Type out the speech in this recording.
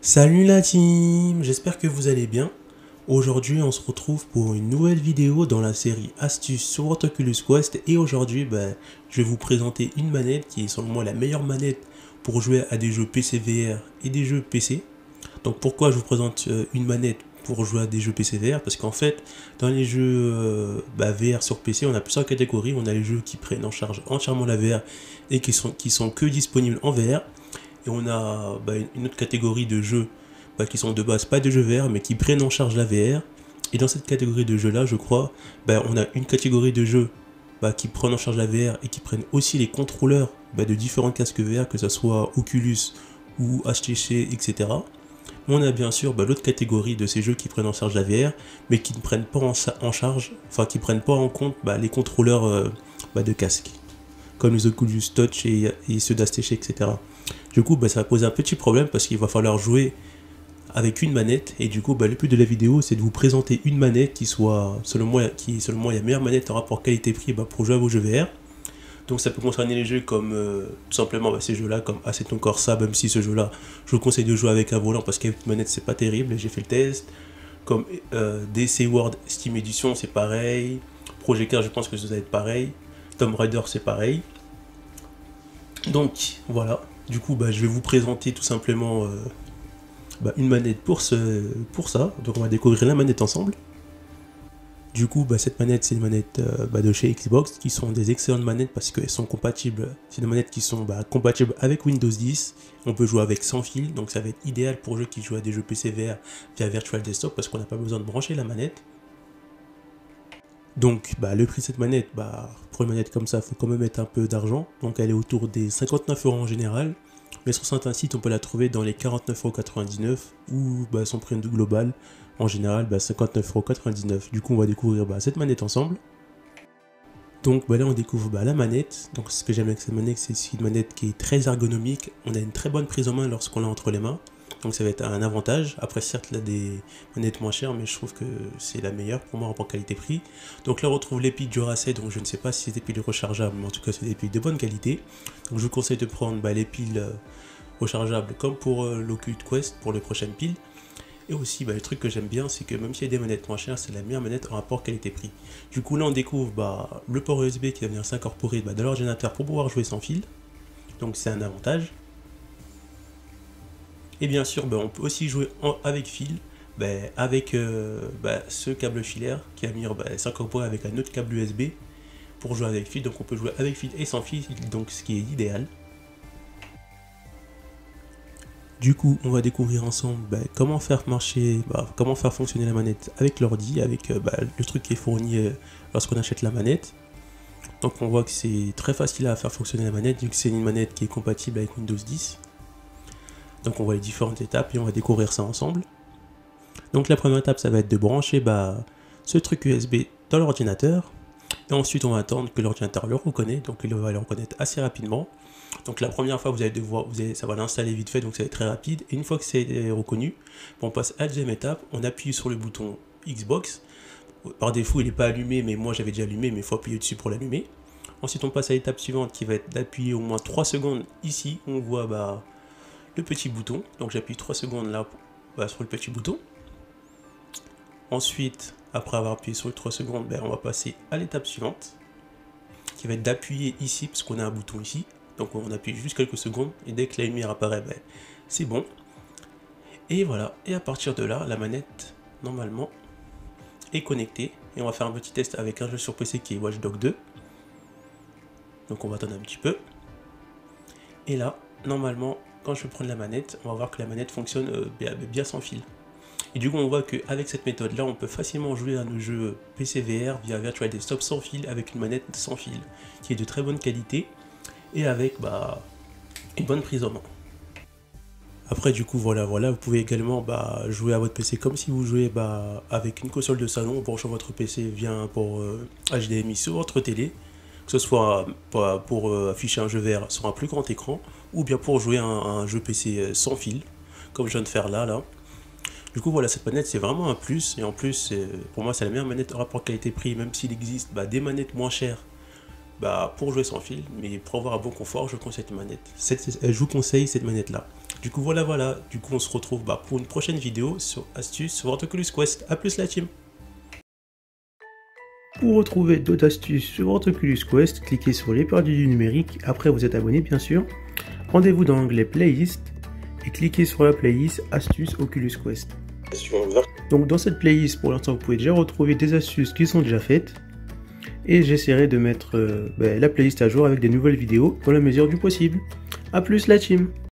Salut la team, j'espère que vous allez bien. Aujourd'hui on se retrouve pour une nouvelle vidéo dans la série Astuces sur votre Oculus Quest et aujourd'hui je vais vous présenter une manette qui est selon moi la meilleure manette pour jouer à des jeux PC VR et des jeux PC. Donc pourquoi je vous présente une manette pour jouer à des jeux PC VR? Parce qu'en fait dans les jeux VR sur PC on a plusieurs catégories. On a les jeux qui prennent en charge entièrement la VR et qui sont que disponibles en VR. Et on a une autre catégorie de jeux qui sont de base pas de jeux VR mais qui prennent en charge la VR. Et dans cette catégorie de jeux là, je crois, on a une catégorie de jeux qui prennent en charge la VR et qui prennent aussi les contrôleurs de différents casques VR, que ce soit Oculus ou HTC, etc. On a bien sûr l'autre catégorie de ces jeux qui prennent en charge la VR mais qui ne prennent pas en charge, enfin qui prennent pas en compte les contrôleurs de casque, comme les Oculus Touch et ceux d'HTC, etc. Du coup, ça va poser un petit problème parce qu'il va falloir jouer avec une manette. Et du coup, le but de la vidéo, c'est de vous présenter une manette qui soit, selon moi, la meilleure manette en rapport qualité-prix pour jouer à vos jeux VR. Donc ça peut concerner les jeux comme tout simplement ces jeux-là, comme Assetto Corsa, même si ce jeu-là, je vous conseille de jouer avec un volant parce qu'avec une manette, c'est pas terrible. J'ai fait le test. Comme DC World Steam Edition, c'est pareil. Project Cars, je pense que ça va être pareil. Tomb Raider, c'est pareil. Donc voilà, du coup je vais vous présenter tout simplement une manette pour ça. Donc on va découvrir la manette ensemble. Du coup cette manette, c'est une manette de chez Xbox, qui sont des excellentes manettes parce qu'elles sont compatibles. C'est des manettes qui sont compatibles avec Windows 10. On peut jouer avec sans fil, donc ça va être idéal pour ceux qui jouent à des jeux PC VR via Virtual Desktop parce qu'on n'a pas besoin de brancher la manette. Donc le prix de cette manette, pour une manette comme ça, il faut quand même mettre un peu d'argent. Donc elle est autour des 59 € en général. Mais sur certains sites, on peut la trouver dans les 49,99 € ou son prix global, en général 59,99 €. Du coup, on va découvrir cette manette ensemble. Donc là, on découvre la manette. Donc ce que j'aime avec cette manette, c'est une manette qui est très ergonomique. On a une très bonne prise en main lorsqu'on l'a entre les mains. Donc ça va être un avantage. Après certes il y a des manettes moins chères, mais je trouve que c'est la meilleure pour moi en rapport qualité-prix. Donc là on retrouve les piles Duracell, donc je ne sais pas si c'est des piles rechargeables, mais en tout cas c'est des piles de bonne qualité. Donc je vous conseille de prendre les piles rechargeables comme pour l'Oculus Quest pour les prochaines piles. Et aussi le truc que j'aime bien, c'est que même s'il y a des manettes moins chères, c'est la meilleure manette en rapport qualité-prix. Du coup là on découvre le port USB qui va venir s'incorporer dans l'ordinateur pour pouvoir jouer sans fil. Donc c'est un avantage. Et bien sûr, on peut aussi jouer avec fil, avec ce câble filaire qui va venir s'incorporer avec un autre câble USB pour jouer avec fil. Donc on peut jouer avec fil et sans fil, donc ce qui est idéal. Du coup, on va découvrir ensemble comment faire marcher, comment faire fonctionner la manette avec l'ordi, avec le truc qui est fourni lorsqu'on achète la manette. Donc on voit que c'est très facile à faire fonctionner la manette, vu que c'est une manette qui est compatible avec Windows 10. Donc on voit les différentes étapes et on va découvrir ça ensemble. Donc la première étape, ça va être de brancher ce truc USB dans l'ordinateur. Et ensuite on va attendre que l'ordinateur le reconnaisse. Donc il va le reconnaître assez rapidement. Donc la première fois ça va l'installer vite fait, donc ça va être très rapide. Et une fois que c'est reconnu, on passe à la deuxième étape. On appuie sur le bouton Xbox. Par défaut il n'est pas allumé, mais moi j'avais déjà allumé, mais il faut appuyer dessus pour l'allumer. Ensuite on passe à l'étape suivante qui va être d'appuyer au moins 3 secondes ici. On voit le petit bouton, donc j'appuie 3 secondes là sur le petit bouton. Ensuite, après avoir appuyé sur les 3 secondes, on va passer à l'étape suivante qui va être d'appuyer ici parce qu'on a un bouton ici. Donc on appuie juste quelques secondes et dès que la lumière apparaît, c'est bon. Et voilà, et à partir de là, la manette normalement est connectée et on va faire un petit test avec un jeu sur PC qui est Watch Dogs 2. Donc on va attendre un petit peu. Et là, normalement, quand je vais prendre la manette, on va voir que la manette fonctionne bien sans fil. Et du coup, on voit qu'avec cette méthode-là, on peut facilement jouer à nos jeux PC VR via Virtual Desktop sans fil, avec une manette sans fil, qui est de très bonne qualité, et avec une bonne prise en main. Après, du coup, voilà, vous pouvez également jouer à votre PC comme si vous jouez avec une console de salon, en branchant votre PC via un port HDMI sur votre télé, que ce soit pour afficher un jeu VR sur un plus grand écran, ou bien pour jouer à un jeu PC sans fil, comme je viens de faire là. Du coup voilà, cette manette c'est vraiment un plus, et en plus pour moi c'est la meilleure manette en rapport qualité-prix, même s'il existe des manettes moins chères pour jouer sans fil, mais pour avoir un bon confort, je vous conseille cette manette là. Du coup voilà, du coup on se retrouve pour une prochaine vidéo sur astuces sur votre Oculus Quest. A plus la team. Pour retrouver d'autres astuces sur votre Oculus Quest, cliquez sur les perdus du numérique, après vous êtes abonné bien sûr. Rendez-vous dans l'onglet playlist et cliquez sur la playlist astuces Oculus Quest. Donc dans cette playlist pour l'instant vous pouvez déjà retrouver des astuces qui sont déjà faites. Et j'essaierai de mettre la playlist à jour avec des nouvelles vidéos dans la mesure du possible. A plus la team!